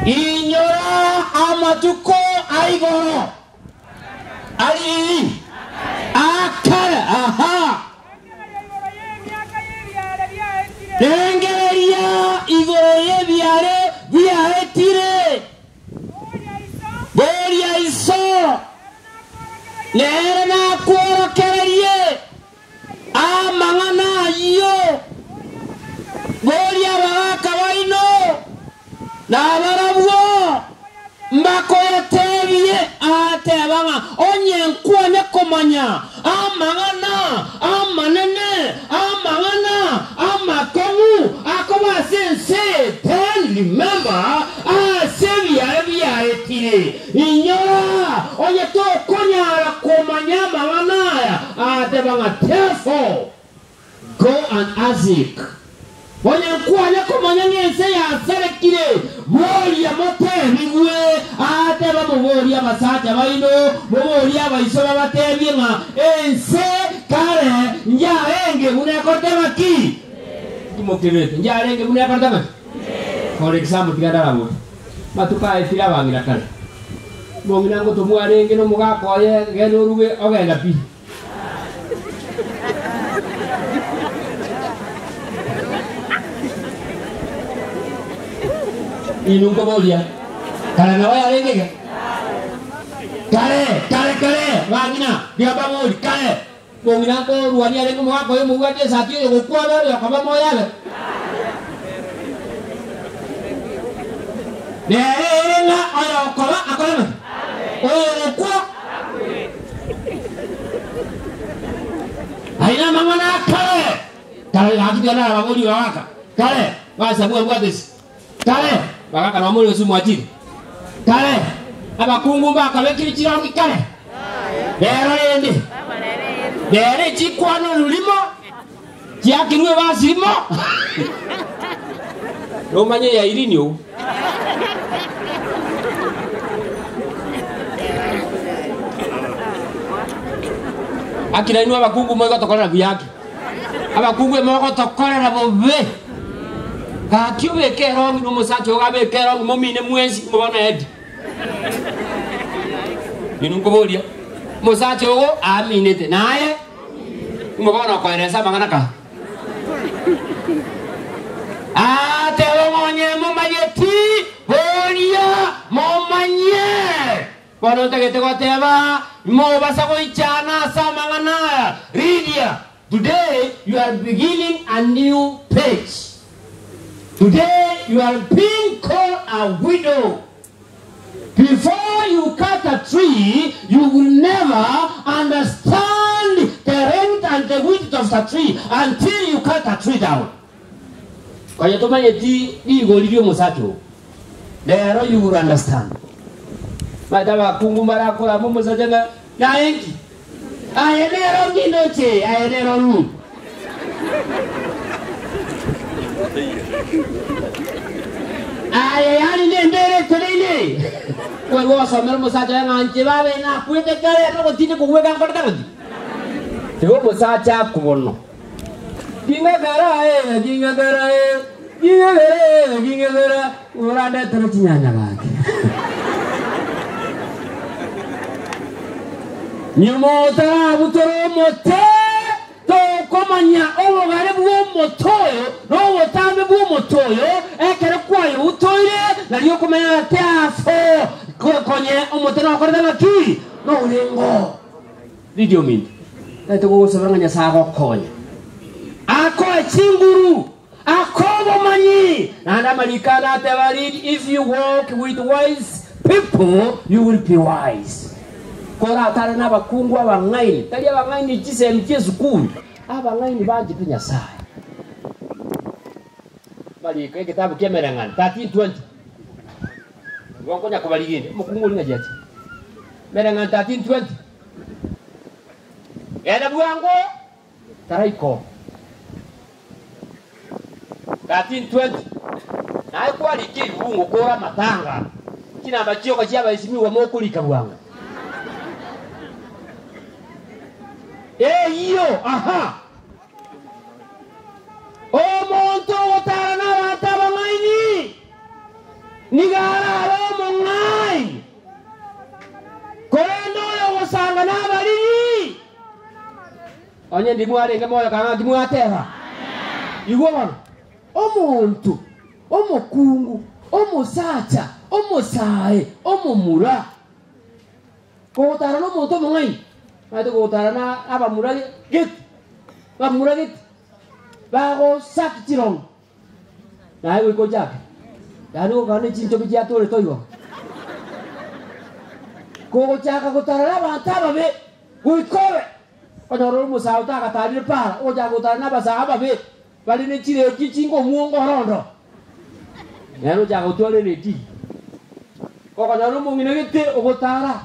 inyora amatuko aigoro ali akara aha dengeria igoro yebyare byaretire boria iso nere na kworokererie amangana yo boria bakawaino na barabwo mbakoyatebye atebanga onye nkwone komanya amangana amanene amangana amakomu akoba sense ten remember asebya etire inyora onye to konyara komanya mangana atebanga therefore go and ask onye nkwone komanya ngense ya serekire boria motebigwe ateba muboria basaja baino muboria baiso babatebye nga ense kare njarenge munekoteba ki kimokirete njarenge munekoteba for example tigandara mo matuka etira bangira kare mongina ngo tumwarenge no mugakoye ngeno ruwe ogenda pi inungko bolia kare na waya renge kare wangina dia bangun kare mongina ko ruania renge mo ko mo wate satio yo ko ala yo kaba mo yale nenga ayo kola akola o ko aina mangana kare lagi dia na babodi waka kare basa buat this kare baka kana mo yesu mwatiri kare abakungu baka bekiri kirangi kare bero yende bere chikwano lulimo kiakinwe basimo no manye ya irini o akira inu abakungu mo gotokora byaki abakungu mo gotokora bobe Kiube kerong no musacho gabe kerong momine mwezi mubona edi. Ninungo bolia. Musacho go aminete naye. Mubona kwa resa manganaka. Ate wonye mumayeti bolia momanye. Bono tegete goteba mo basago ichana samangana. Ridia. Today you are beginning a new page. Today you are being called a widow. Before you cut a tree, you will never understand the length and the width of the tree until you cut a tree down. Kwa hiyo tumanyeti igolilio musacho. There you will understand. Madaba kungumara kwa mumu sajanga na enki. Ayenero nginoche, ayenero ru. Yani nendere telele. Kwa hiyo somero musacha ya nje babe na kwete kale no tine kuweka ngorda ngodi. Tiwo musacha kubono. Dinga gara urada tercinyanya lagi. Nyumota butoro mote to komanya owo gare buwo motoyo no wotambe buwo motoyo ekere kwayo utoire na liyo komanya teafo konye omoteno akorda ngaki no ulengo video mint taito go sabanga sago konya ako chinguru akobo manyi nanda malikana tevarid if you walk with wise people you will be wise. Kora tare na bakungu abangaini tali abangaini jise mchezo kumi abangaini baje pinya sai bali kwa kitabu kemerangan 13:20 wongo nya kubaliginde mukungu linga jati merangan 13:20 era buango taraiko 13:20 na kwa likiri bungo kora matanga kina bachio kwa chiaba isimiwa mokulika buanga. Iyo, aha. Omonto otarana watabangaini. onye ndi mwale ngamoyo kana ndi mwatera igwa bana omuntu omukungu omusacha omusae omumura kotara no muntu mungai ate kotara na abamura git bamura git bago saktirong na iwe ko jak dano kana chinto bijia tole toyo ko chaka kotara na bantaba be kuikowe onoro musao ta katari pa o ja kotara na basaba be bali ne chire kichingo muongo rondo yano ja kotole redi ko kana no mungine gite ogotara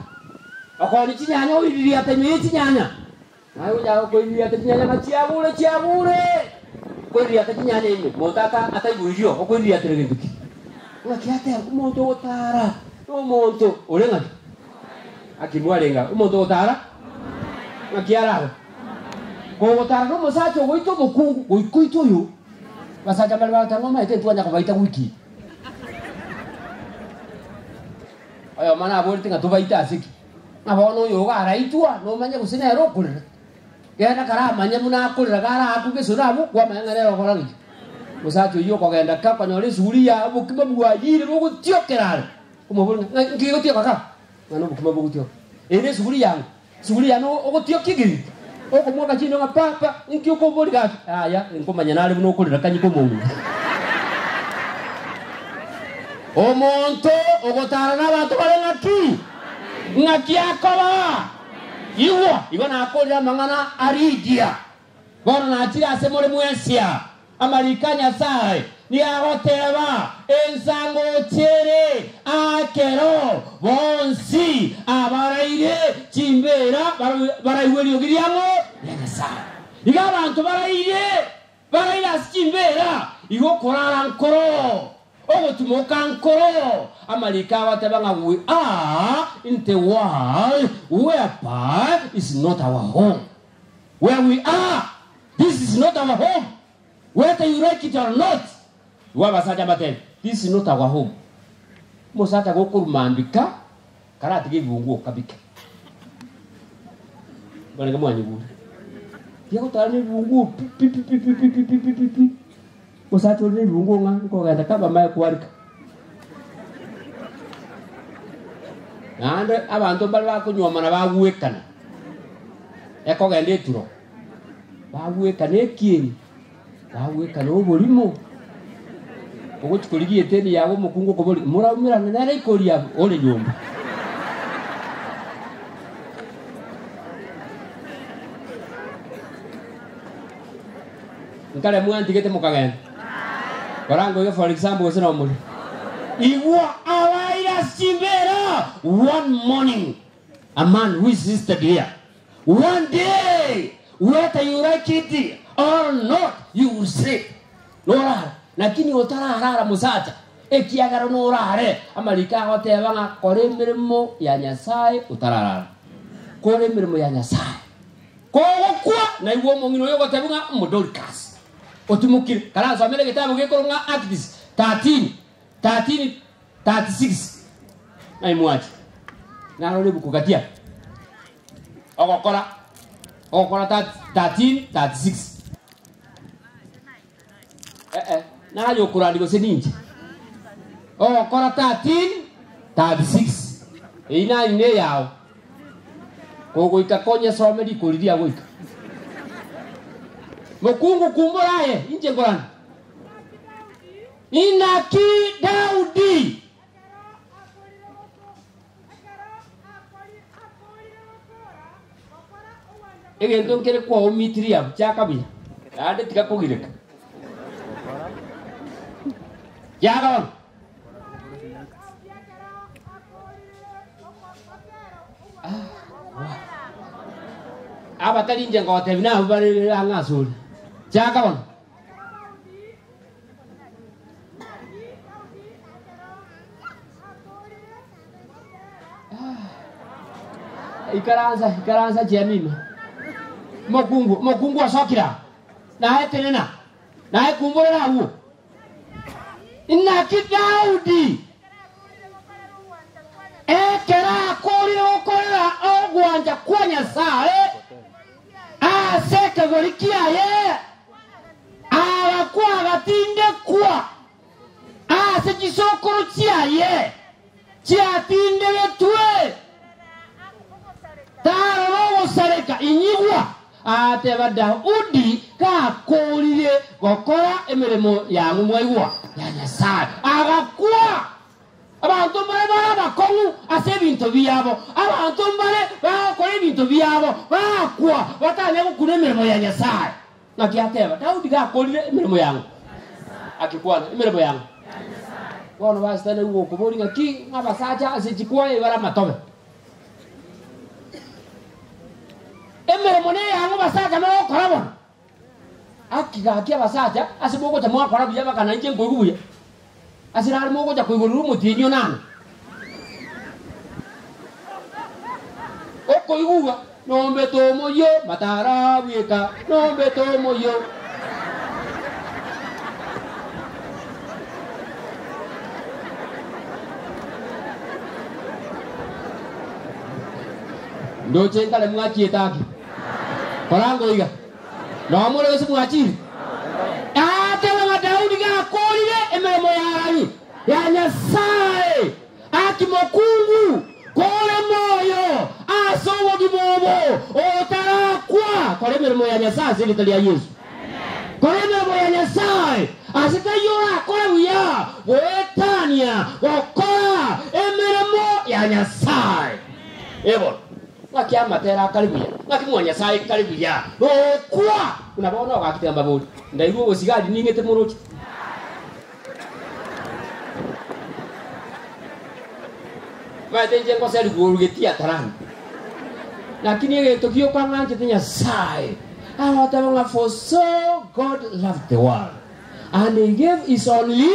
akoni chinyanya uriri atemye chinyanya ayo ja ko uriri atemye na chiabure ko uriri atemye ime motaka ataiburio ko uriri atere nduki ngakiate umuntu ogotara no muntu orenga akimwalenga umuntu ogotara ngakiara ko ogotara no musacho goito mukungu goito yo basacha bali batanga maite tuanya ko baita wiki ayo mana aborte nga tubaita asiki abono yo gara itua no manya kusina ero kulira genda kara manya muna kulira gara akuge sura mu kwa manya rero korangi musacho yo ko genda ka kanyole suria bukima bwa yire bo gutiokerara umubona ngiyo tio kaka ngano bukima bo gutio ene suria no ogutio kigiri oko mwaka chino nga papa nkyo ko boli gati aya nkomanya nale muno kulira kanyiko mungu omonto ogotara n'abantu bari ngaki akoba iwa na akolera mangana aridia bona na atira se more mwesia amarikanya sai ni agoteba ensango chere akero bonsi abaraire chimbera baraiweri ogiriamo yagasa iga abantu baraira chimbera igo korara nkoro ogotumoka nkoro amalika watebanga we are in the world whereby is not our home. Where we are, this is not our home. Whether you like it or not, this is not our home. Mosata gokurumambika karati givungu kabika bana mwanyi bure yako tani vungu pipi Musacho ni vungu nga ko ganda kaba mai kwarika nande abantu bali bakunyoma na baguwekana eko ganda eturo baguwekana ekiri baguwekana obolimo ogochikoligie teni yago mukungu ko boli muramira na rai koria ole nyomba nkale mwanti gete mukagenda barango yo for example sina omuli iwa awaira simbera one morning a man who is listed here one day whether you like it or not you will say nora lakini otara arara musacha ekiagara norare amalika hotebanga kore mirimo ya nyasaye utarara kore mirimo ya nyasaye kwa na iwo mongino yo gotebunga mudolikas otumukire karanzo amele gitabu gekoronga Acts 13:36 na imwachi nalo lebukukatia okokora 13:36 na yo kurandiko seninje okokora 13:36 ina ine yao kogo ikakonya somedi kuridia goika Mukungu kumburaye inje ngorana inaki Daudi ege ndonkere kwa omitria chakabi ade tikakugireka yaga abatali inje ngote bina bari angasuri Jagawan. Ikaranza jamima. Mokungu asokira. Nae tenena. Nae kumbore na huo. Inaki Daudi. Ekera kori okora ogwanja kwanya sae. Ase kagori kiaye agakwa agatinde kwa ase gisokoro kiaye kiatinde getwe taro gusareka inyigwa ateba Daudi gakorire gokora emirimo yangu mwaigwa ya Nyasaye agakwa abantu bare bakongu ase bintu byabo abantu bare bakora ibintu byabo bakwa batanya gukura emirimo ya Nyasaye nakiateba Daudi gakorire emirimo yangu akikwana emirimo yangu bono basitane uko bori ngaki abasaja ase chikwa ibara matobe emirimo ne yangu basaja bakora bono akigaki abasaja ase boko tamwa kora buya bakana nje ngogubuya asirari mogo ja kuigururu mutinyo nana oko iguga nombe tomo yo matara bieka nombe tomo yo ndo chenta le mwachi etaki korango iga no mole wesu mwachi tela Daudi gakorire emirimo yayi ya Nyasaye akimokungu kole moyo asowo gibobo otarakwa kole emirimo ya Nyasaye sirikali ya Yesu kole emirimo ya Nyasaye asitayora kole wiya wetania wakora emirimo ya Nyasaye ebo ngakiama tera karibuya ngakimwa Nyasaye karibuya okwa unabona wakitamba bodi ndairuo usigadi ningete muruki vatenje ngoseri gurugetia tarani lakini ile tokio kwa nganje tenya sai awatanga for so God loved the world and he gave his only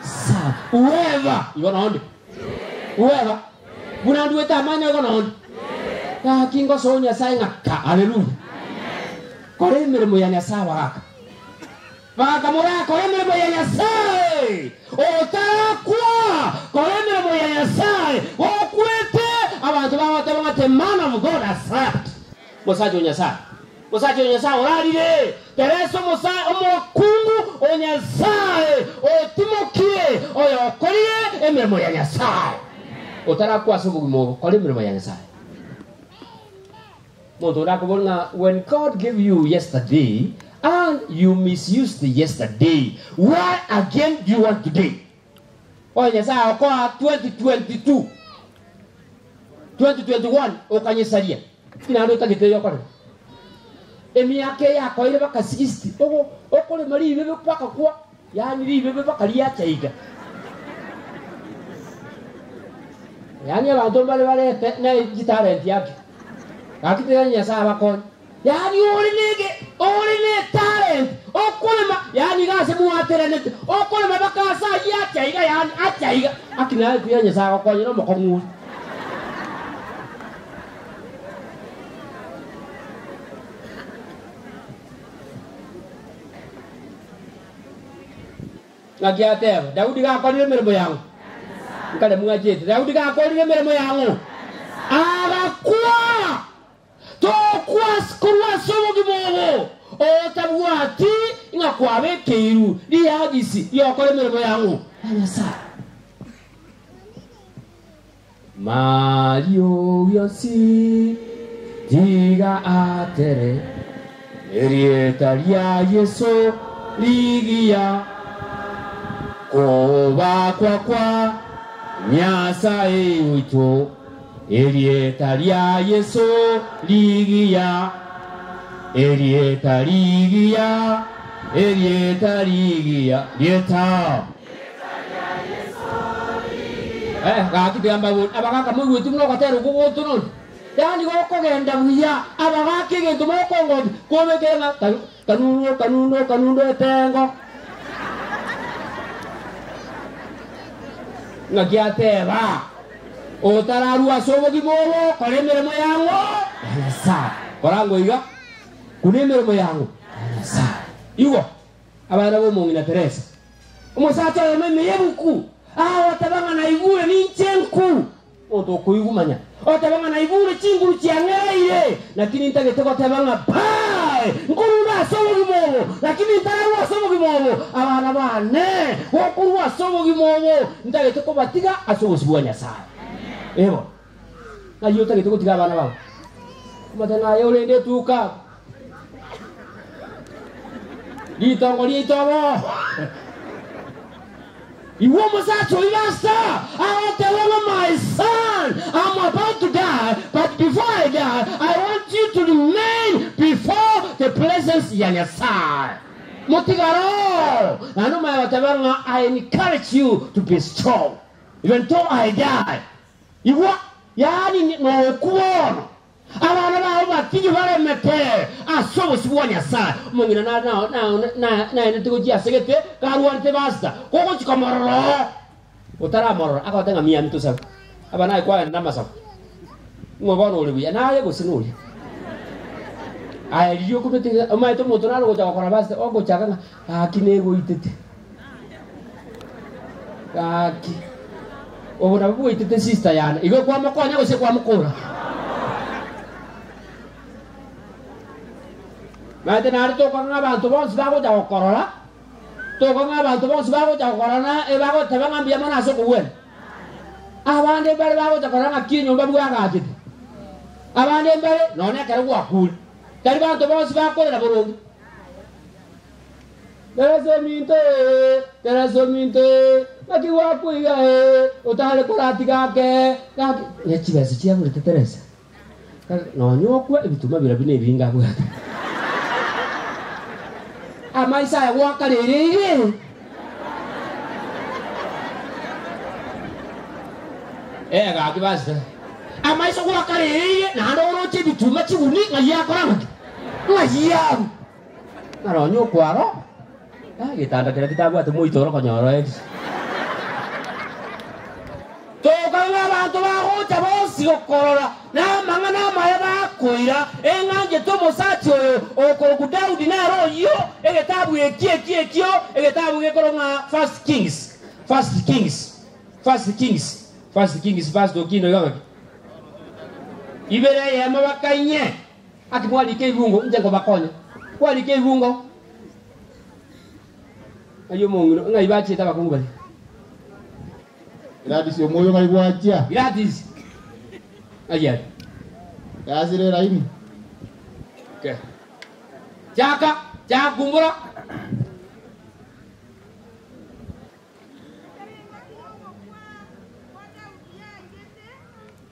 son whoever you gonna hold whoever bunandu tamanya gonna hold ya kingo sonya sai ngaka haleluya kore mirimo ya Nyasaye waka mura kore mirimo ya Nyasaye otakwa kore mirimo ya Nyasaye okwete abantu bawate man of God accept musaje Nyasaye orarire tereso musaje omukungu o Nyasaye otimokie oyo kore emirimo ya Nyasaye otarakwa sobugimo kore mirimo ya Nyasaye. When God gave you yesterday and you misused yesterday, why again do you want today? Oh yes, I call 2022, 2021. Okanye saria. Ina ndo tagite yokore. Emi yake ya ko ile baka 60. Okole mari bebe paka kwa. Yani bebe baka liya chaiga. Yani abantu bale na gitarent yake. Akitera Nyasaye bakon yani oline talent okulema yani gase muatere net okulema bakasa yachaiga yani achaiga akina kuya Nyasaye bakon no mokongu ngakiateba Daudi gakorire mirimo yangu ngale mwajete Daudi gakorire mirimo yangu agakwa tokwas kurwa somo gibobo otabwati ngakwabe keiru liyagisi yokole mirimo yangu Nyasaye Mario yosi diga atere erieta lya Yesu ligia koba kwa Nyasaye wito erieta lya Yesu ligia erieta ligia lieta gakitamba abagaka mugwitu no gatero gugutunun yani goko genda buya abagaka gento moko ngodi komekera kanuno etengo ngakiateba otararua sobo gibobo kore mirimo yangu Nyasaye korango iga kune mirimo yangu Nyasaye iwo abana bo mungina Teresa umusacha yeme yebuku watabanga na ivure ninchenku oto kuigumanya watabanga na ivure chinguru chiangeire lakini ntagete watabanga pa nyasaye nkurura sobo gimobo lakini ntara sobo gimobo abana bane okurwa sobo gimobo ndagete ko batiga asobo sibwa nyasaye ebo ayo tagete ko tiga abana babo matana yo lende tuka litongo you almost actually lost I tell my son, I'm about to die, but before I die, I want you to remain before the presence of Yanyasai. Motigaro, I encourage you to be strong, even though I die. You what? Yani no kuono. Abana batigi baremete asobo sibwanya sa mungina na ntugoja segete karuante basta koko chikamororo utara mororo akatenga mia mtu sa abana kwa na masa ngobono ulibuya na yego sinuli ai liyo kumete mai to moto nalo gocha kwa basta ogo chaka akinego itete aki obona bugo itete sister yana igo kwa makonya go se kwa mukura Mate nari to kanga bantu bonsi bago jago korora. To kanga bantu bonsi bago jago korona e bago tebanga mbia mana so kuwen. Abande bale bago jago korona kinyo mbabu ya gajiti. Abande bale none kare kwa kul. Tari bantu bonsi bago na borongi. Terazo minte. Maki wa kuiga utale korati kake. Kake yechi basi chia muri Teresa. No nyokwe bituma birabine binga kwa. Amaisa ya waka lere ga kibasta amaisa waka lere na ndo che bituma chibuni ngaya koranga ngaya naro nyokwaro gitanda kira kitabu atu muito ro konyoro to kanga bantu bago chabosi okorora na mangana maya bakoira enganje to mosati oyo okoroku Daudi na royo egetabu ekio egetabu gekoronga First Kings verse dokino yonga ibere ya mabakanye ati mwali ke ibungo njengo bakonya mwali ke ibungo ayo mungu ngai bachi tabakungubali Gladys omoyo ngai bwajja. Gladys. Ayer. Yazire raini. Okay. Jaka kumbura.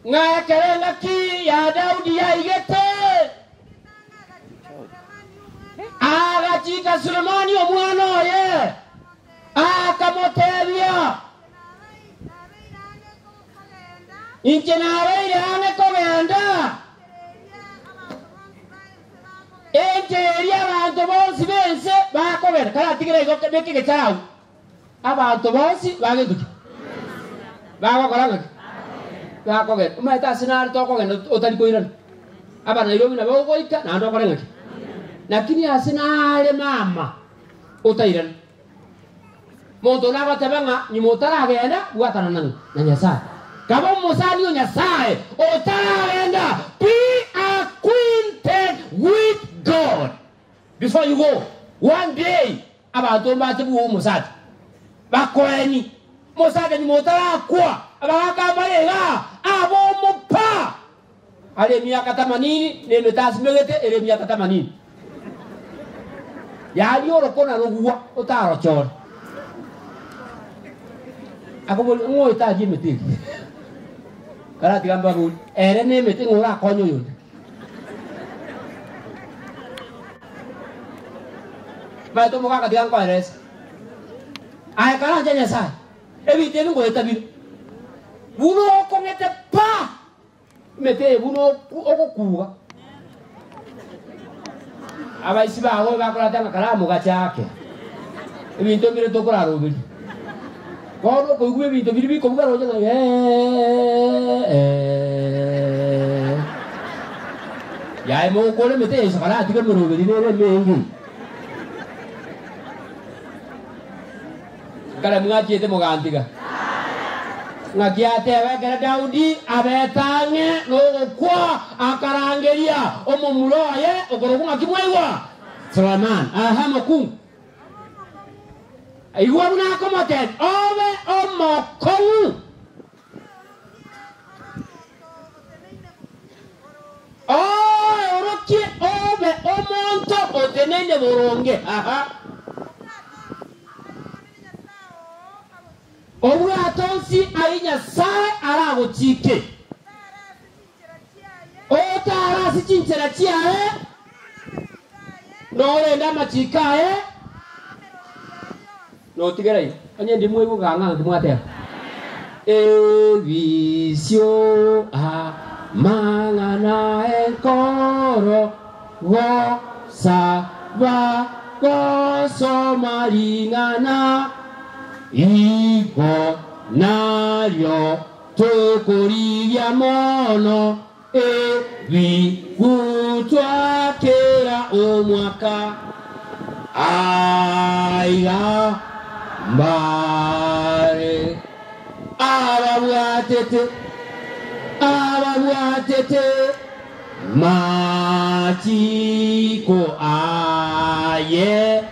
Ngaya kerenga ki ya Daudi ya igete. Aga chika Sulemani omwana oye. Akamotebya. Injenare irane kogenda. Enjeria abantu bonsi bense bakogenda kala tigire go kebeke gecharawo. Abantu bonsi bagenduki. Bagokoranga. Bakogenda. Umaita sinari to kogenda otali koirana. Aba na iromi na bagoika na ndo korenga. Lakini asinale mama otairana. Mondo na batabanga ni motara agenda buatana nang na Nyasaye. Kama musani o Nyasaye otaenda be acquainted with God before you go. One day abantu mbatibu musati bakoeni musati ni motara kwa abaka balega abo mupa ale miaka 80 ne metasi megete ele miaka 80 ya lioro kona rogua otaro chor akobol ngoi ta jimiti kala tigamba gul ere ne meti ngora konyo yun ba to moka ka diang ko eres ay kala janya sa ebi te ngo etabi buno ko ngete pa mete buno oko kuwa aba isiba ngo ba kala tanga kala mo ga chake ebi to mire to kora ro bi Kono ko gue bintu bibi ko ngaro jana ya mo ko le mete sakala tiga mo ro bi ne mengi kala ngaji te mo ganti ka ngaji ate wa kala Daudi abetange no kwa akarangeria omo muloye okoro ngakimwewa Suleiman aha mokungu igwa buna komoten obe omokongu oroki obe omonto otenene boronge aha obwatonsi ainya sae aragochike otarasi chinchera chiae norenda machikae notigerai onye ndimwe guganga ndimwate evisio a mangana enkoro go saba go somaringana iko naryo tukuriya mono gutwakera omwaka aiga mbare ababwatete matiko aye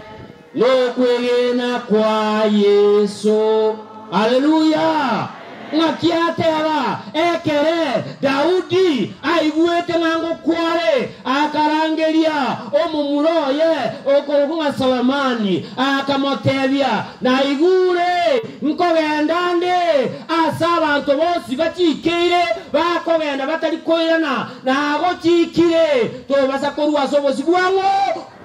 nokwegena kwa Yesu. Haleluya. Ngakiatera ekere Daudi aigwete ngango kware akarangeria omumuroye okoruga Sulemani akamotebia na igure nkogendande asa abantu bose bakikire bakogenda batari koirana nago chikire to basa korwa sobosi bwango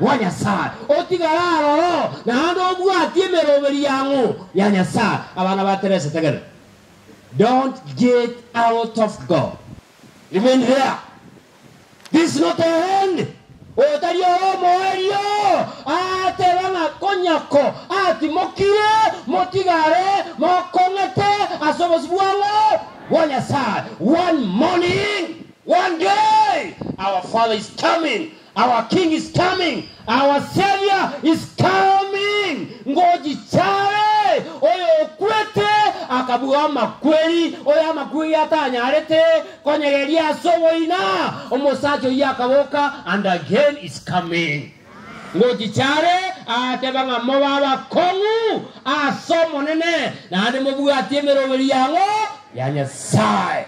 wanyasaye otigararo na ando bwatie meroberi yango yanyasaye abana baterese tegere. Don't get out of God. Remain here. This is not the end. Otario moerio. Ate vanga konyako. Ati mokire, motigare, mokongete, asobos buango. One aside. One morning, one day, our Father is coming. Our King is coming. Our Savior is coming. Ngoji chare. Oyo kwete. Akabuwa makweli. Oya makweli atanyarete. Konyegeria sobo ina. Omosacho yakaboka. And again is coming. Ngoji chare. Atebanga mwawa kongu. Asomo nene. Na ade mbuwa temero weli yango. Yanya sai.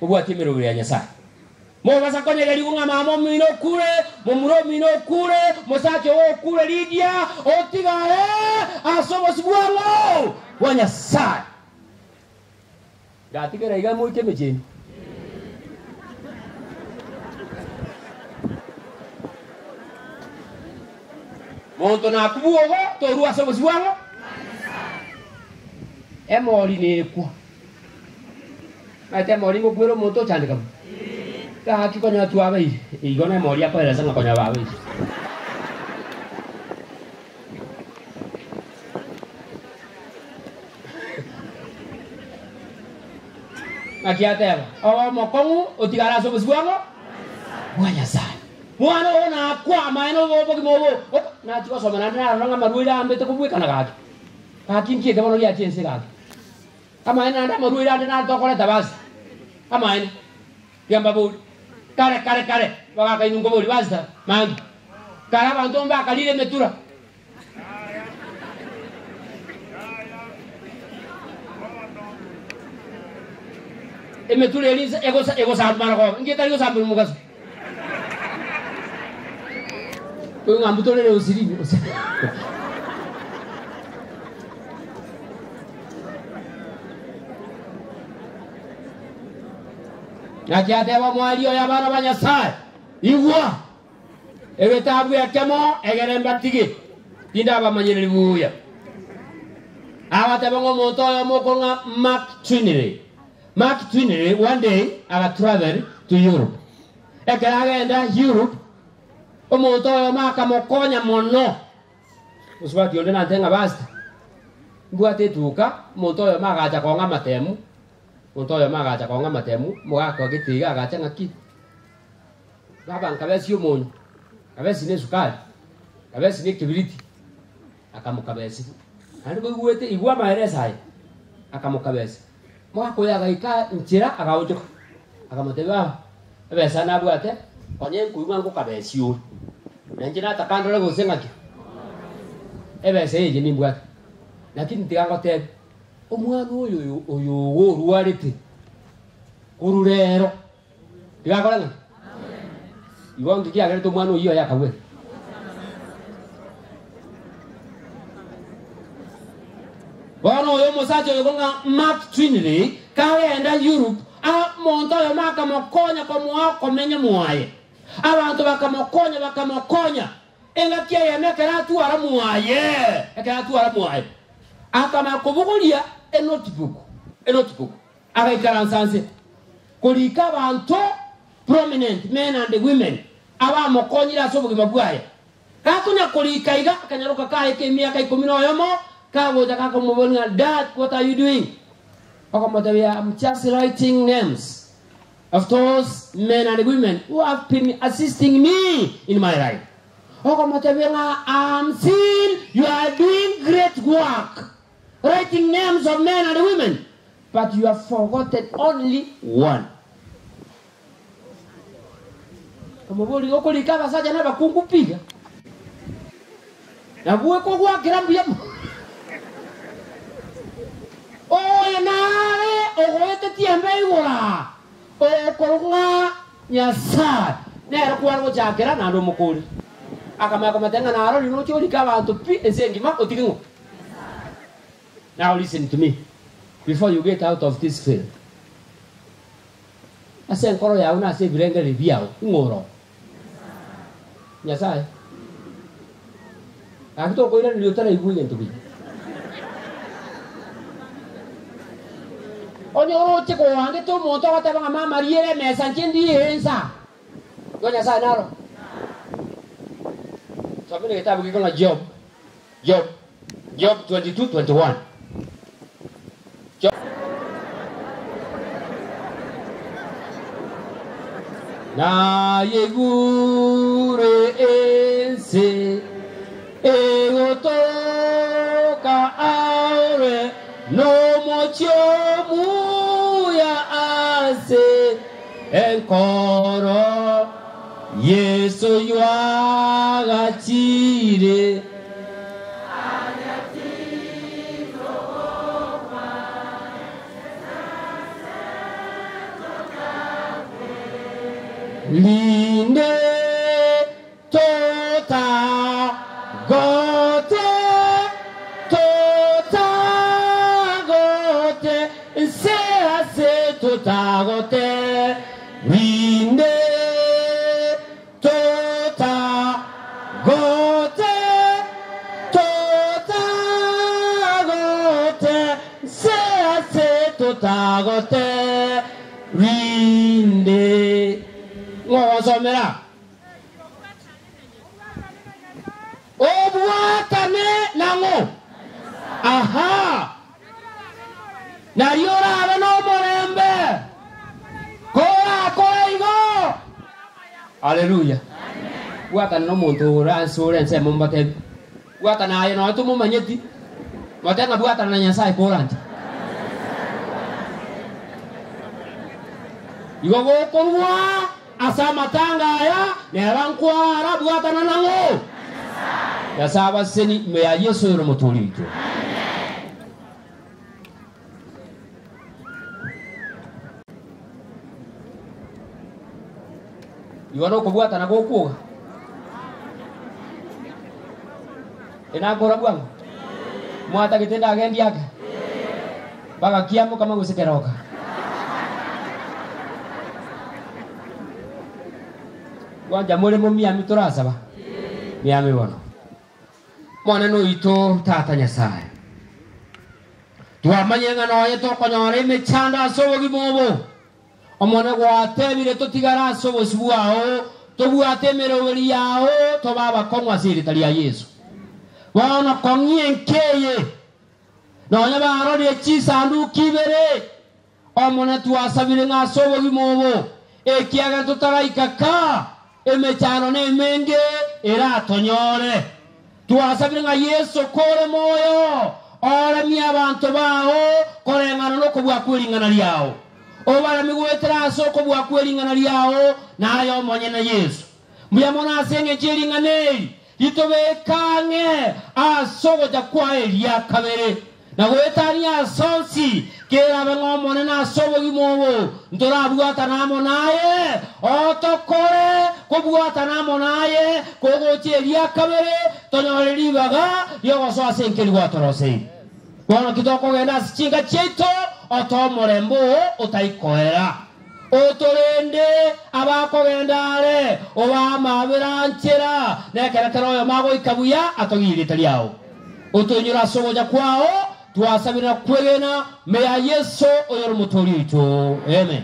Mbuwa temero weli yanya sai. Mobasa konyegeri unga mamo mino kure, momuro mino kure, mosacho o kure lidia, otigare, asobo sibuango, wanya sai. Gati kere iga mo itemeje. Monto na kubuogo, toru asobo sibuango. Emori ne ku. Ate mori ngo kwero monto chande kam. Haki konya tu abai, igona mori apa rasa nggak konya abai. Haki ate, oh mokongu, utigara sobo sebuango, buaya sai. Muano ona kwa maino bobo kimobo, na chiko sobo na orang amaruida ambe tu kubuy kana kaki. Haki kia kamo lagi ajen sekaki. Kama ina anda maruida anda na tokole tabas. Kama ini, yang babu. Kare waka kainu ngomori basta mangi kara bantu mba kalile metura metura elisa ego sa mara ko ngeta ego sa mugas ko ngambuto le usiri Nakiatewa mwalio ya bana banyasai igwa ebetabu ya kemo egeremba tigi tinda bamanyere buya awateba ngo monto yo mokonga Mark Trinity one day aga travel to Europe ekagenda Europe omonto yo maka mokonya mono uswati yonde nantenga basta buate tuka monto yo maka acha konga matemu Untoyo magacha konga matemu mwaka gitiga agacha ngaki baba nkabesi yomonyo kabesi ne sukari kabesi ne kibiriti akamukabesi kandi bwete igwa maeresa hai akamukabesi mwaka yaga ika nchira agawojo akamuteba besa na bwate onye kuima ngo kabesi yo Nanjina takandole gusengaki. Ebe seje ni mbwata. Lakini tigango te omwana oyo woruarete. Ururero. Tigakola nga. Iwo ndikia to mwana oyo yakawe. Bono oyo musacho yogonga Mark Trinity kaenda Europe a monto yo makamokonya kwa mwako menye mwaye. Abantu bakamokonya engakia yemekera tuara mwaye ekera tuara mwaye akama kubugulia enotebook akaikara nsanse kulika abantu prominent men and women aba mokonyira sobugima bwaye kakunya kulika iga kanyaruka kae ke miaka 10 yomo kago jakaka mubonga, Dad, what are you doing? I'm just writing names of those men and women who have been assisting me in my life. I'm seeing you are doing great work, writing names of men and women, but you have forgotten only one. Kamubuli okulika saja na bakungupiga. Na buwe ko kwa kirambiya. Oye nare ogoete tiembe igora. Okolunga nyasa. Nero kwa chakera na ndo mukuri. Akama tenga na aro lino choli ka bantu pi esengi ma otikingo. Now listen to me. Before you get out of this field. Asen koro ya una se birenga le biao ngoro. Nyasa. Akito ko ira liotara ibuye ntubi. Onyo cheko wange to monto kata banga mama riere mesa nchendi hensa. Gonya sa naro. Sabi ni kitabu kiko na Job 22:21. Na yegure ense egotoka aure no mochomu ya ase enkoro Yesu yuaga chire linde tota gote se tota gote linde tota gote se tota gote linde. Ngosomera obwatane nango aha nariora abano morembe kora igo. Haleluya. Bwatane no muntu uransure nse mumbate bwatane ayo no tumu manyeti watanga bwatane na Nyasaye koranti igo gokorwa asama tanga ya nerankwara bwatana nango yasaba seni me ya Yesu yoro mutulito. Iwano kubwatana gokuga ena gora bwangu mwata kitenda agendi yake baka kiamu kama gusekeroka. Wanja mure mo miami turasaba miami wono mwana no ito tata Nyasaye twamanyanga no yeto konyore mechanda sobo gibobo omwana gwatebire tutigara sobo sibuao tobwatemere weli yao tobaba konwa siri tali ya Yesu wana kongienkeye no nyaba arodi chisandu kibere omwana twasabire nga sobo gibobo ekiaga tutaraikaka emechano ne menge era tonyore tuasabire nga Yesu kore moyo ora mi abantu bao kore ngano no kubwa kwelingana lyao obara migwetera so kubwa kwelingana lyao nayo monye na Yesu Mbya mona senge jeringane itobekange asogo jakwa elia kabere na gwetani asonsi kera bengomone na sobo gimowo ndora buata na monaye otokore ko buata na monaye ko goche elia kabere tonyoreri baga yogo so asenkeli watorose kono kitoko genda sichinga cheto otomorembo utaikoera otorende abako gendare oba mabiranchera nekerekero yo mago ikabuya atogirite liao otonyura soboja kwao twasabira kwegena meya Yesu oyoro mutori ito amen.